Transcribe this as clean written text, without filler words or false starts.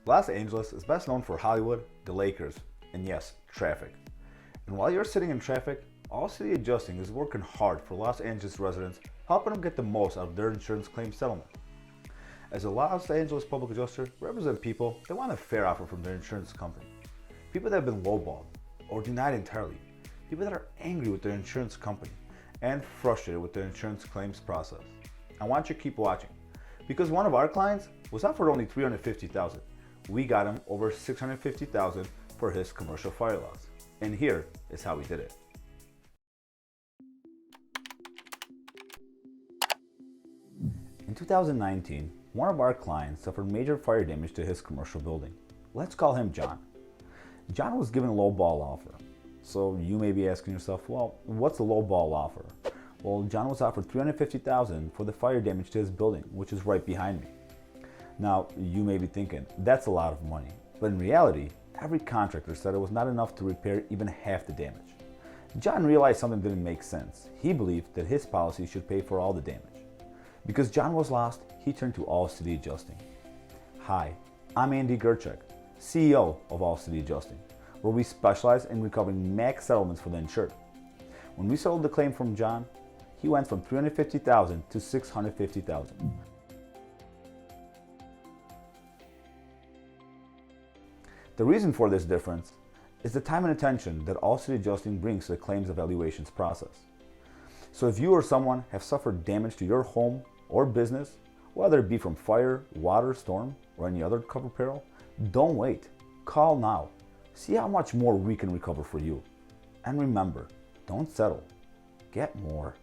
Los Angeles is best known for Hollywood, the Lakers, and yes, traffic. And while you're sitting in traffic, All City Adjusting is working hard for Los Angeles residents, helping them get the most out of their insurance claim settlement. As a Los Angeles public adjuster, we represent people that want a fair offer from their insurance company. People that have been lowballed or denied entirely. People that are angry with their insurance company and frustrated with their insurance claims process. I want you to keep watching because one of our clients was offered only $350,000. We got him over $650,000 for his commercial fire loss. And here is how we did it. In 2019, one of our clients suffered major fire damage to his commercial building. Let's call him John. John was given a low ball offer. So you may be asking yourself, well, what's a low ball offer? Well, John was offered $350,000 for the fire damage to his building, which is right behind me. Now, you may be thinking, that's a lot of money. But in reality, every contractor said it was not enough to repair even half the damage. John realized something didn't make sense. He believed that his policy should pay for all the damage. Because John was lost, he turned to All City Adjusting. Hi, I'm Andy Gerchek, CEO of All City Adjusting, where we specialize in recovering max settlements for the insured. When we settled the claim from John, he went from $350,000 to $650,000. The reason for this difference is the time and attention that All City Adjusting brings to the claims evaluations process. So if you or someone have suffered damage to your home or business, whether it be from fire, water, storm, or any other covered peril, don't wait. Call now. See how much more we can recover for you. And remember, don't settle. Get more.